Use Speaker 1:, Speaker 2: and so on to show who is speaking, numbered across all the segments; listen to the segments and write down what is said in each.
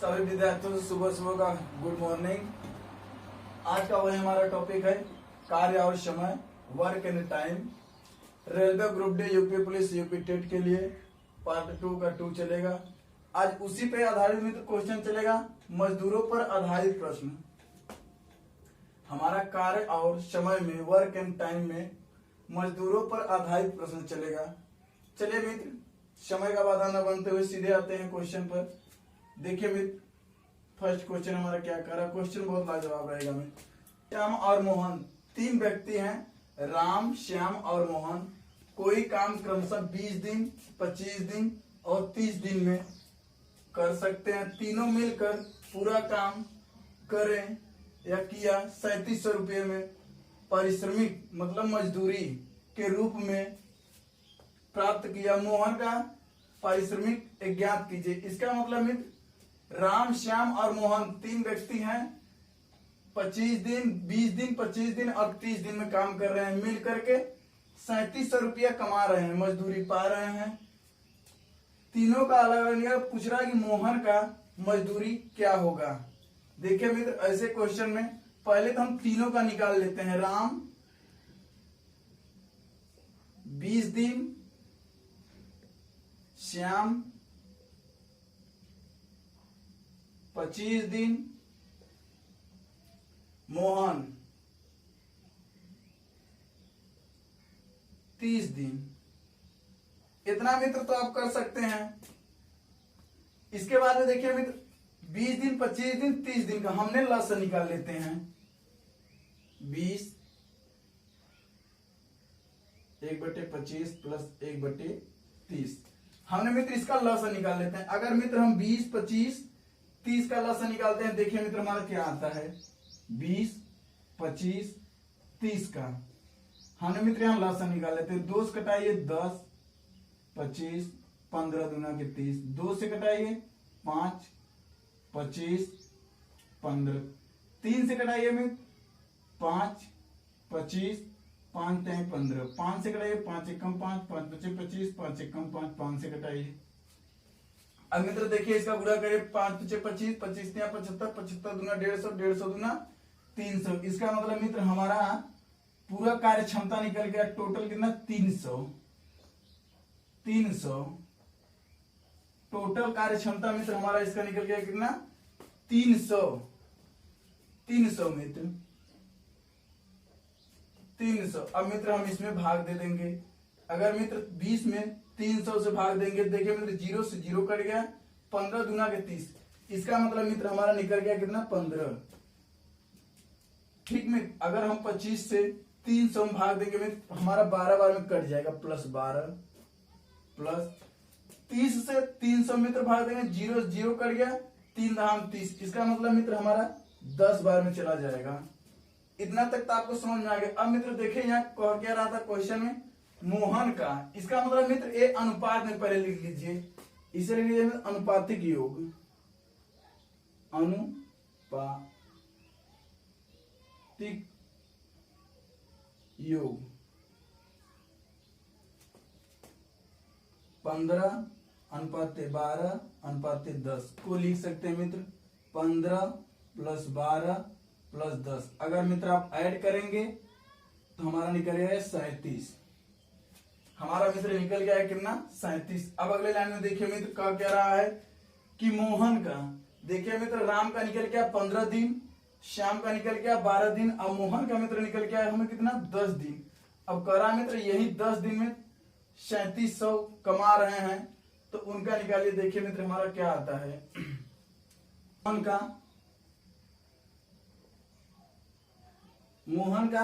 Speaker 1: सभी विद्यार्थियों को सुबह सुबह का गुड मॉर्निंग। आज का वही हमारा टॉपिक है कार्य और समय, work and time. Railway group D, UP police, UP TET के लिए पार्ट 2 का 2 चलेगा। आज उसी पे आधारित मित्र क्वेश्चन चलेगा, मजदूरों पर आधारित प्रश्न। हमारा कार्य और समय में, वर्क एंड टाइम में मजदूरों पर आधारित प्रश्न चलेगा। चलिए मित्र, समय का बाधा न बनते हुए सीधे आते हैं क्वेश्चन पर। देखिए मित्र, फर्स्ट क्वेश्चन हमारा क्या कर रहा है। क्वेश्चन बहुत लाजवाब रहेगा मित्र। श्याम और मोहन 3 व्यक्ति हैं, राम, श्याम और मोहन। कोई काम क्रमशः 20 दिन, 25 दिन और 30 दिन में कर सकते हैं। तीनों मिलकर पूरा काम करें या किया 3700 रुपये में पारिश्रमिक मतलब मजदूरी के रूप में प्राप्त किया। मोहन का पारिश्रमिक ज्ञात कीजिए। इसका मतलब मित्र, राम, श्याम और मोहन 3 व्यक्ति हैं, 25 दिन, 20 दिन, 25 दिन और 30 दिन में काम कर रहे हैं। मिल करके 3700 रुपया कमा रहे हैं, मजदूरी पा रहे हैं। तीनों का अलग अलग पूछ रहा है कि मोहन का मजदूरी क्या होगा। देखिए मित्र, ऐसे क्वेश्चन में पहले तो हम तीनों का निकाल लेते हैं। राम 20 दिन, श्याम 25 दिन, मोहन 30 दिन। इतना मित्र तो आप कर सकते हैं। इसके बाद में देखिए मित्र, 20 दिन, 25 दिन, 30 दिन का हमने लस निकाल लेते हैं। 20 1/25 प्लस 1/30 हमने मित्र इसका लस निकाल लेते हैं। अगर मित्र हम 20, 25, 30 का लस निकालते हैं, देखिए मित्र हमारा क्या आता है। 20, 25, 30 का हमने मित्र यहाँ लस निकाल लेते हैं। 2 से कटाइए 10, 25, 15 दूना के 30। 2 से कटाइए 5, 25, 15। 3 से कटाइए मित्र 5, 25, 5 टाइम 15। 5 से कटाइए 5 एकम 5, 5 25, 25, 5 एकम 5, 5 से कटाइए। अब मित्र देखिए इसका गुणा करिए। 5 25, 25, 25 75, 75 दूना 150, 150 दूना 300। इसका मतलब मित्र हमारा पूरा कार्य क्षमता निकल गया। टोटल कितना? 300। टोटल कार्य क्षमता मित्र हमारा इसका निकल गया कितना? 300 मित्र 300। अब मित्र हम इसमें भाग दे देंगे। अगर मित्र 20 में 300 से भाग देंगे, देखिए मित्र 0 से 0 कट गया। 15 दूना के 30। इसका मतलब मित्र हमारा निकल गया कितना? 15। ठीक मित्र, अगर हम 25 से 300 में भाग देंगे मित्र, हमारा 12 बार में कट जाएगा। प्लस 12 प्लस 30 से 300 मित्र भाग देंगे, 0 0 कट गया। 3 धाम 30। इसका मतलब मित्र हमारा 10 बार में चला जाएगा। इतना तक तो आपको समझ में आ गया। अब मित्र देखिए यहाँ कह क्या रहा था क्वेश्चन में, मोहन का। इसका मतलब मित्र ए अनुपात में पहले लिख लीजिए। इसे लिख लीजिए अनुपातिक योग। अनुपातिक योग 15:12:10 को लिख सकते हैं मित्र 15 + 12 + 10। अगर मित्र आप ऐड करेंगे तो हमारा निकल गया 37। हमारा मित्र निकल गया है कितना? 37। अब अगले लाइन में देखिए मित्र क्या कह रहा है कि मोहन का। देखिए मित्र, राम का निकल गया 15 दिन, श्याम का निकल गया 12 दिन। अब मोहन का मित्र निकल गया हमें कितना? 10 दिन। अब कह रहा मित्र यही 10 दिन में 3700 कमा रहे हैं, तो उनका निकालिए। देखिए मित्र हमारा क्या आता है। मोहन का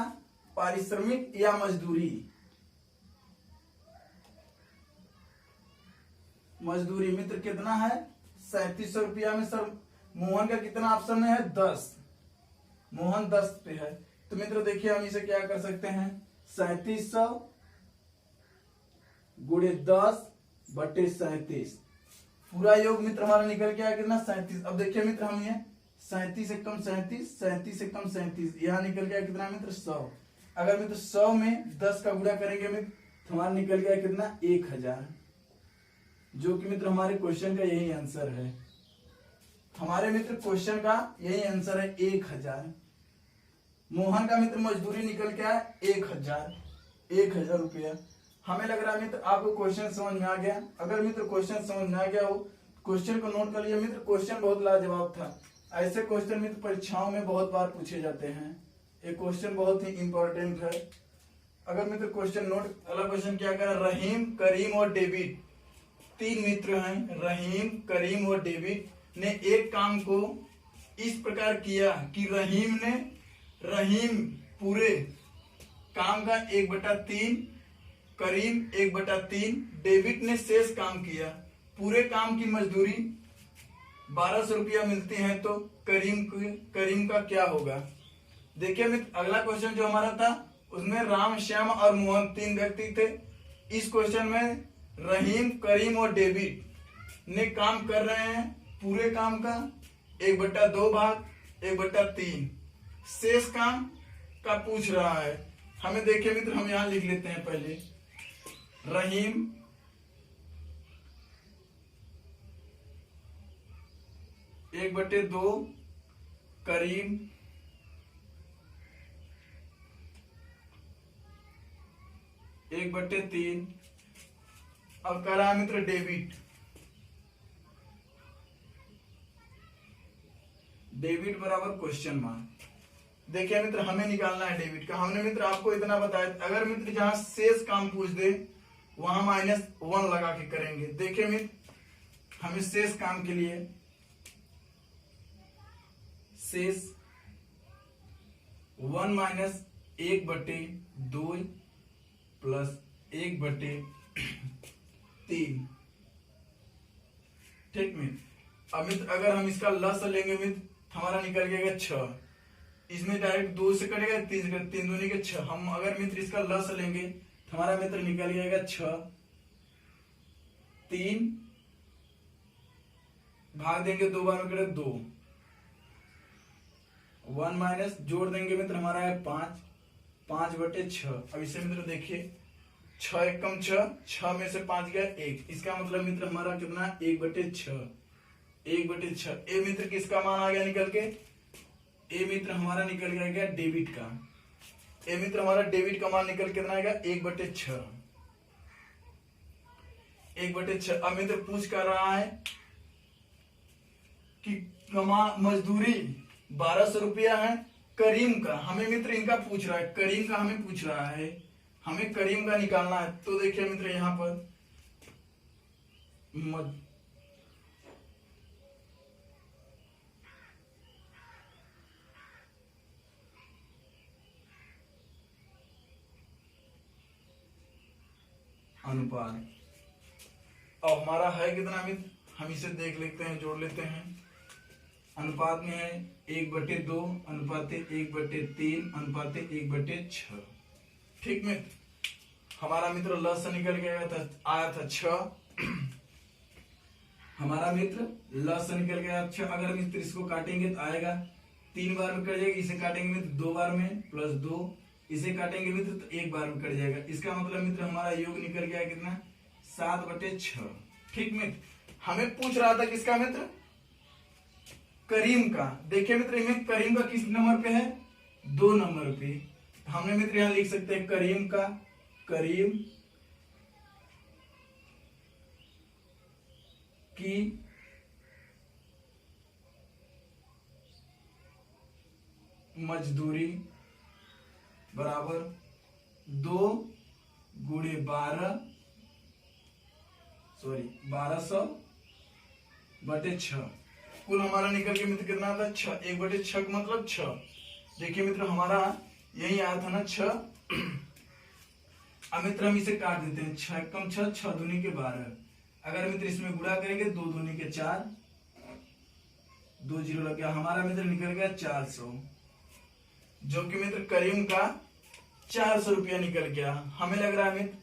Speaker 1: पारिश्रमिक या मजदूरी मित्र कितना है? 3700 रुपया में। सर मोहन का कितना ऑप्शन में है? 10। मोहन 10 पे है। तो मित्र देखिए हम इसे क्या कर सकते हैं, 3700 गुणे 10/37। पूरा योग मित्र हमारा निकल गया कितना? 37। अब देखिए मित्र हम ये 37 एकम 37, 37 एकम 37, यहाँ निकल गया कितना मित्र? 100। अगर मित्र 100 में 10 का गुणा करेंगे मित्र तो हमारा निकल गया कितना? 1000, जो कि मित्र हमारे क्वेश्चन का यही आंसर है। हमारे मित्र क्वेश्चन का यही आंसर है 1000। मोहन का मित्र मजदूरी निकल के आया 1000 रुपया। हमें लग रहा है मित्र आपको क्वेश्चन समझ में आ गया। अगर मित्र क्वेश्चन समझ में आ गया हो, क्वेश्चन को नोट कर लिया मित्र। क्वेश्चन बहुत लाजवाब था। ऐसे क्वेश्चन मित्र परीक्षाओं में बहुत बार पूछे जाते हैं। ये क्वेश्चन बहुत ही इंपॉर्टेंट है। अगर मित्र क्वेश्चन नोट, अगला क्वेश्चन क्या कह रहा है, रहीम, करीम और डेविड 3 मित्र हैं। रहीम, करीम और डेविड ने एक काम को इस प्रकार किया कि रहीम पूरे काम का 1/3, करीम 1/3, डेविड ने शेष काम किया। पूरे काम की मजदूरी 1200 रुपया मिलती है, तो करीम का क्या होगा। देखिए मित्र अगला क्वेश्चन जो हमारा था उसमें राम, श्याम और मोहन 3 व्यक्ति थे। इस क्वेश्चन में रहीम, करीम और डेविड ने काम कर रहे हैं पूरे काम का 1/2 भाग 1/3। शेष काम का पूछ रहा है। हमें देखिए मित्र, हम यहां लिख लेते हैं पहले रहीम 1/2, करीम 1/3। अब कह रहा है मित्र डेबिट बराबर क्वेश्चन मार्क। देखिए मित्र हमें निकालना है डेबिट का। हमने मित्र आपको इतना बताया, अगर मित्र जहां शेष काम पूछ दे वहां -1 लगा के करेंगे। देखिए मित्र हमें शेष काम के लिए शेष 1 - 1/2 प्लस 1/3। ठीक मित्र। अब मित्र अगर हम इसका लस लेंगे मित्र, हमारा निकल गएगा 6। इसमें डायरेक्ट 2 से कटेगा 3 से, 3 दूनी के 6। हम अगर मित्र इसका लस लेंगे तो हमारा मित्र निकल जाएगा 6। 3 भाग देंगे 2 बार में करें 2, 1 माइनस जोड़ देंगे मित्र हमारा है 5, 5/6। अब इसे मित्र देखिए 6 1 कम 6, 6 में से 5 गया 1। इसका मतलब मित्र हमारा कितना 1/6, 1/6। ए मित्र किसका मान आ गया निकल के, ए मित्र हमारा निकल गया डेबिट का। ए मित्र हमारा डेबिट का मान निकल कितना आएगा 1/6, 1/6। अब मित्र पूछ कर रहा है कि मजदूरी 1200 रुपया है करीम का। हमें मित्र इनका पूछ रहा है, करीम का हमें पूछ रहा है, हमें करीम का निकालना है। तो देखिए मित्र यहां पर अनुपात, और हमारा है कितना मित्र, हम इसे देख लेते हैं, जोड़ लेते हैं। अनुपात में है 1/2 अनुपात 1/3 अनुपात 1/6। ठीक मित्र, हमारा मित्र लस निकल गया था, आया था 6। हमारा मित्र लस निकल गया 6। अगर मित्र इसको काटेंगे तो आएगा 3 बार में कट जाएगा। इसे काटेंगे मित्र 2 बार में प्लस 2, इसे काटेंगे मित्र तो 1 बार में कट जाएगा। इसका मतलब मित्र हमारा योग निकल गया कितना 7/6। ठीक मित्र, हमें पूछ रहा था किसका मित्र, करीम का। देखिए मित्र इनमें करीम का किस नंबर पे है, 2 नंबर पे। हमने मित्र यहां लिख सकते हैं करीम का, करीम की मजदूरी बराबर 2 गुणे 1200/6। कुल हमारा निकल के मित्र कितना था 6, 1/6 का मतलब 6। देखिए मित्र हमारा यही आया था ना 6। अब मित्र हम इसे काट देते हैं, 6 कम 6, 6 दूनी के 12। अगर मित्र इसमें गुणा करेंगे 2 दूनी के 4, 2 0 लग गया। हमारा मित्र निकल गया 400, जो कि मित्र करीम का 400 रुपया निकल गया। हमें लग रहा है मित्र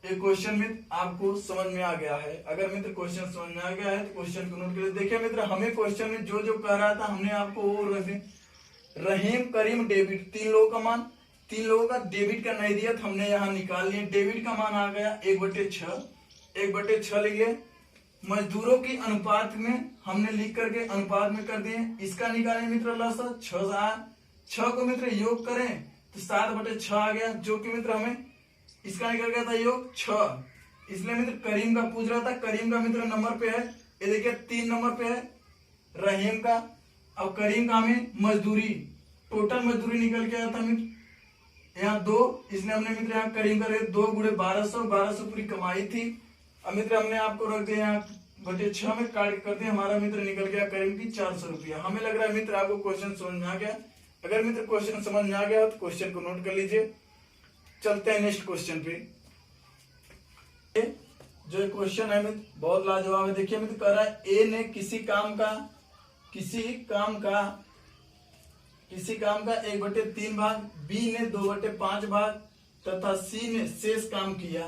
Speaker 1: एक क्वेश्चन मित्र आपको समझ में आ गया है। अगर मित्र क्वेश्चन समझ में आ गया है तो क्वेश्चन को नोट कर लीजिए। देखिए मित्र हमें क्वेश्चन में जो जो कह रहा था हमने आपको वो रहीम, करीम, डेबिट 3 लोगों का मान, 3 लोगों का डेबिट का नहीं दिया तो हमने यहाँ निकाल लिया। डेबिट का मान आ गया 1/6, 1/6 लिख लिया। मजदूरों की अनुपात में हमने लिख करके अनुपात में कर दिए। इसका निकालें मित्र लसा 6 को मित्र योग करें तो 7/6 आ गया, जो कि मित्र हमें इसका निकल गया था योग 6। इसलिए मित्र करीम का पूछ रहा था, करीम का मित्र नंबर पे है, ये देखिए 3 नंबर पे है रहीम का। अब करीम का हमें मजदूरी टोटल मजदूरी निकल के आया था मित्र यहाँ 2, इसलिए हमने मित्र यहाँ करीम का 2 गुणे 1200 पूरी कमाई थी। अब मित्र हमने आपको रख दिया यहाँ बटे 6 में काट करते हमारा मित्र निकल गया करीम की 400 रुपया। हमें लग रहा है मित्र आपको क्वेश्चन समझ में आ गया। अगर मित्र क्वेश्चन समझ में आ गया तो क्वेश्चन को नोट कर लीजिए। चलते हैं नेक्स्ट क्वेश्चन पे। जो क्वेश्चन है मित्र बहुत लाजवाब है। देखिए मित्र कह रहा है ए ने किसी काम का 1/3 भाग, बी ने 2/5 भाग तथा सी ने शेष काम किया।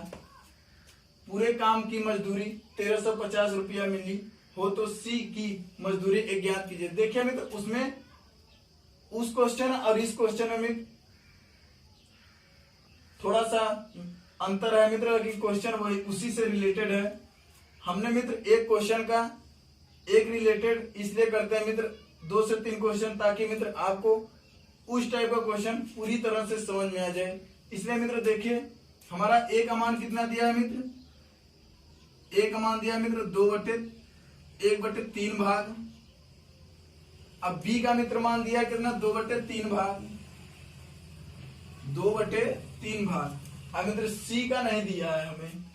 Speaker 1: पूरे काम की मजदूरी 1350 रुपया मिली हो तो सी की मजदूरी ज्ञात कीजिए। देखिए मित्र उसमें उस क्वेश्चन और इस क्वेश्चन में थोड़ा सा अंतर है मित्र कि क्वेश्चन वही उसी से रिलेटेड है। हमने मित्र एक क्वेश्चन का एक रिलेटेड इसलिए करते हैं मित्र 2 से 3 क्वेश्चन, ताकि मित्र आपको उस टाइप का क्वेश्चन पूरी तरह से समझ में आ जाए। इसलिए मित्र देखिए हमारा ए का मान कितना दिया है मित्र, ए का मान दिया है मित्र 1/3 भाग। अब बी का मित्र मान दिया कितना 2/3 भाग, 2/3 भाग। अब मित्र सी का नहीं दिया है हमें,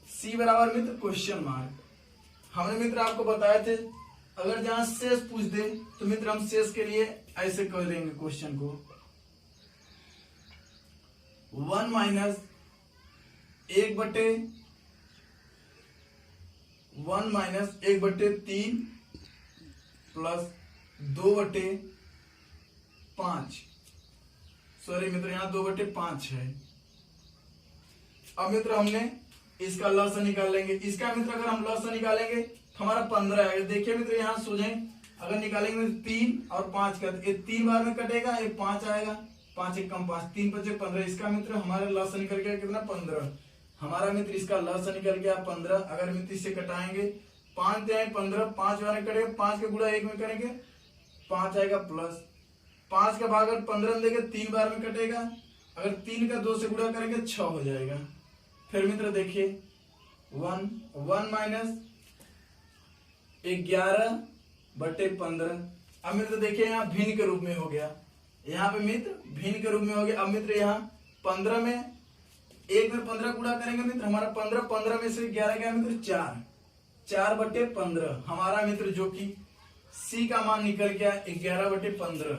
Speaker 1: सी बराबर मित्र क्वेश्चन मार्क। हमने मित्र आपको बताए थे अगर जहां शेष पूछ दे तो मित्र हम शेष के लिए ऐसे कर देंगे क्वेश्चन को 1 माइनस 1/3 प्लस 2/5। सॉरी मित्र यहाँ 2/5 है। अब मित्र हमने इसका लॉस निकाल लेंगे। इसका मित्र अगर हम लॉस निकालेंगे तो हमारा 15 आएगा। देखिए मित्र यहाँ सोचें अगर निकालेंगे 3 और 5 का, ये 3 बार में कटेगा, ये 5 आएगा, 5 एक कम 5, 3 5 15। इसका मित्र हमारे लॉस निकल गया कितना 15। हमारा मित्र इसका लॉस निकल गया 15। अगर मित्र इससे कटाएंगे 5 से 15, 5 बार में कटेगा, 5 के गुणा 1 में करेंगे 5 आएगा प्लस 5 का भाग 15 में देंगे 3 बार में कटेगा, अगर 3 का 2 से गुणा करेंगे 6 हो जाएगा। फिर मित्र देखिए 1 माइनस 11/15। अब मित्र देखिए यहाँ भिन्न के रूप में हो गया, यहाँ पे मित्र भिन्न के रूप में हो गया। अब मित्र यहाँ 15 में 1 में 15 गुणा करेंगे मित्र हमारा 15 में से 11 गया मित्र 4/15। हमारा मित्र जो कि सी का मान निकल गया 11/15।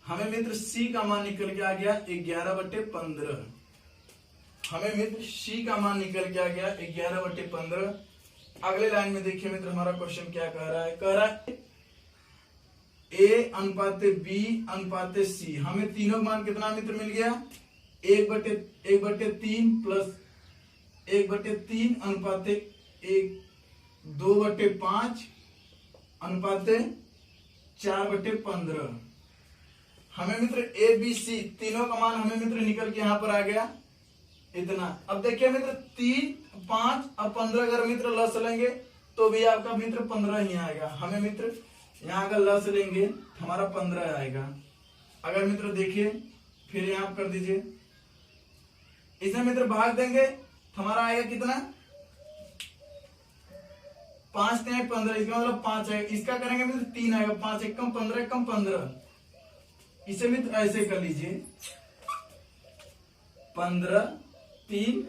Speaker 1: हमें मित्र सी का मान निकल के आ गया 11/15। हमें मित्र सी का मान निकल के आ गया 11/15। अगले लाइन में देखिए मित्र हमारा क्वेश्चन क्या कह रहा है, कह रहा है ए अनुपात बी अनुपात सी। हमें तीनों मान कितना मित्र मिल गया 1/3 प्लस 1/3 अनुपात 2/5 अनुपात 4/15। हमें मित्र ए बी सी तीनों का मान हमें मित्र निकल के यहाँ पर आ गया इतना। अब देखिए मित्र 3 5 और 15 अगर मित्र लस लेंगे तो भी आपका मित्र 15 ही आएगा। हमें मित्र यहाँ अगर लस लेंगे हमारा 15 आएगा। अगर मित्र देखिए फिर यहाँ कर दीजिए, इसमें मित्र भाग देंगे तो हमारा आएगा कितना 5 से 15, इसका मतलब 5 आएगा। इसका करेंगे मित्र 3 आएगा, 5 एक कम 15 एक कम 15। इसे मित्र ऐसे कर लीजिए 15 3।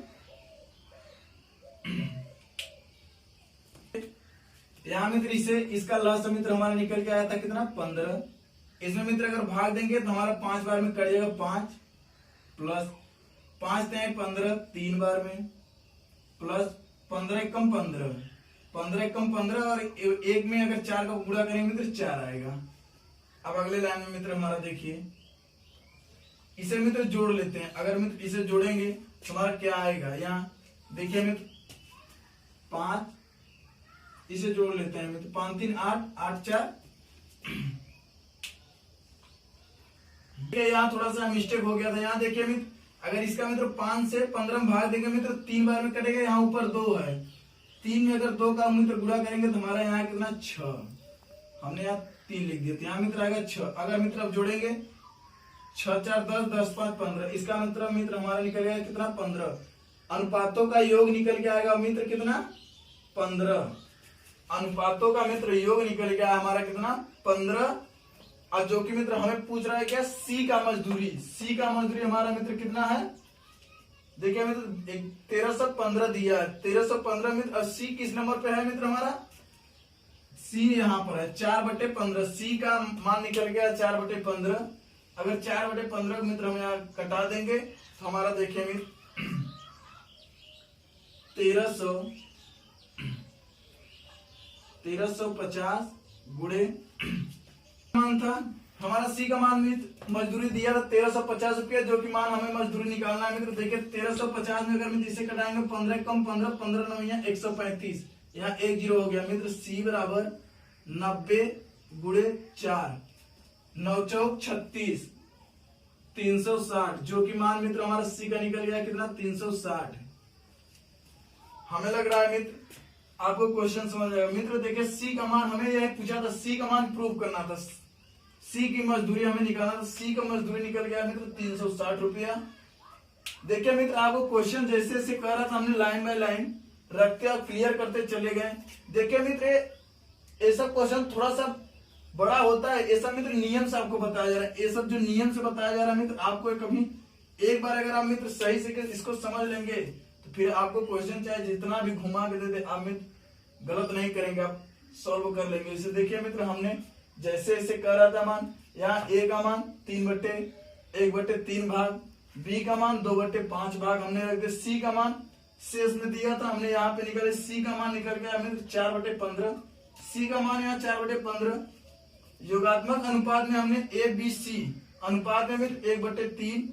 Speaker 1: यहाँ मित्र इसे इसका लास्ट मित्र हमारा निकल के आया था कितना 15। इसमें मित्र अगर भाग देंगे तो हमारा 5 बार में कट जाएगा 5 प्लस 5 से 15 3 बार में प्लस 15 एक कम 15, 15 एक कम 15 और एक में अगर 4 का गुणा करेंगे मित्र 4 आएगा। अब अगले लाइन में मित्र हमारा देखिए इसे मित्र जोड़ लेते हैं। अगर मित्र इसे जोड़ेंगे तो हमारा क्या आएगा, यहाँ देखिए मित्र 5, इसे जोड़ लेते हैं मित्र 5 3 8 8 4। यहाँ थोड़ा सा मिस्टेक हो गया था। यहाँ देखिए मित्र अगर इसका मित्र 5 से 15 में भाग देंगे मित्र 3 बार में कटेगा, यहाँ ऊपर 2 है 3 में अगर 2 का मित्र गुणा करेंगे तो हमारा यहाँ कितना 6, हमने यहाँ 3 लिख दिया, यहाँ मित्र आएगा 6। अगर मित्र अब जोड़ेंगे 6 4 10, 10 5 15, इसका मतलब मित्र हमारा निकल गया कितना 15। अनुपातों का योग निकल के आएगा मित्र कितना 15। अनुपातों का मित्र योग निकल गया हमारा कितना 15। और जो कि मित्र हमें पूछ रहा है क्या, सी का मजदूरी। सी का मजदूरी हमारा मित्र कितना है, देखिए मित्र 1315 दिया है, 1315 मित्र। और सी किस नंबर पे है मित्र हमारा, सी यहाँ पर है 4/15। सी का मान निकल गया 4/15। अगर 4/15 मित्र हम यहाँ कटा देंगे तो हमारा देखिए मित्र 1350 गुणे मान था हमारा। सी का मान मित्र मजदूरी दिया था 1350 रुपया, जो कि मान हमें मजदूरी निकालना है मित्र। देखिए 1350 में अगर मित्र इसे कटाएंगे 15 कम 15, 15 9 यहाँ 135, यहाँ 1 0 हो गया मित्र। सी बराबर 90 गुणे 4, 9 चौक 36, 360, जो कि मान मित्र हमारा सी का निकल गया कितना 360। हमें लग रहा है मित्र आपको क्वेश्चन समझ आएगा। मित्र देखिए सी का मान हमें यह पूछा था, सी का मान प्रूव करना था, सी की मजदूरी हमें निकालना था। सी का मजदूरी निकल गया मित्र 360 रुपया। देखिए मित्र आपको क्वेश्चन जैसे जैसे कह रहा था हमने लाइन बाय लाइन रखते और क्लियर करते चले गए। देखिए मित्र ऐसा क्वेश्चन थोड़ा सा बड़ा होता है, ऐसा मित्र नियम से आपको बताया जा रहा है। ये सब जो नियम से बताया जा रहा है मित्र आपको कभी एक बार अगर आप मित्र सही से इसको समझ लेंगे तो फिर आपको क्वेश्चन चाहे जितना भी घुमा के दे दे आप मित्र गलत नहीं करेंगे, आप सॉल्व कर लेंगे। इसे देखिए मित्र हमने जैसे ऐसे कर रहा था मान, यहाँ ए का मान 3/1/3 भाग, बी का मान 2/5 भाग हमने रख दिया। सी का मान शेष में दिया था हमने यहाँ पे निकाले, सी का मान निकल गया मित्र 4/15। सी का मान यहाँ 4/15। योगात्मक अनुपात में हमने ए बी सी अनुपात में मित्र 1/3,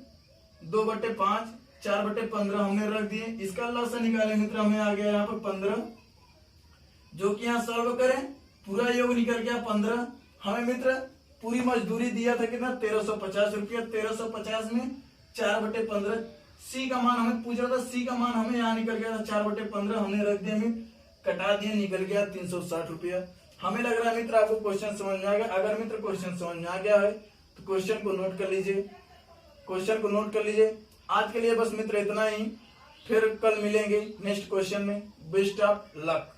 Speaker 1: 2/5, 4/15 हमने रख दिए। इसका लसा निकाले मित्र हमें आ गया यहाँ पर 15, जो कि यहाँ सॉल्व करें पूरा योग निकल गया 15। हमें मित्र पूरी मजदूरी दिया था कितना 1350 रुपया, 1350 में 4/15। सी का मान हमें पूछ रहा था, सी का मान हमें यहाँ निकल गया था 4/15, हमने रख दिया मित्र कटा दिया, निकल गया 360 रुपया। हमें लग रहा है मित्र आपको क्वेश्चन समझ में आ गया। अगर मित्र क्वेश्चन समझ में आ गया है तो क्वेश्चन को नोट कर लीजिए, क्वेश्चन को नोट कर लीजिए। आज के लिए बस मित्र इतना ही, फिर कल मिलेंगे नेक्स्ट क्वेश्चन में। Best of luck.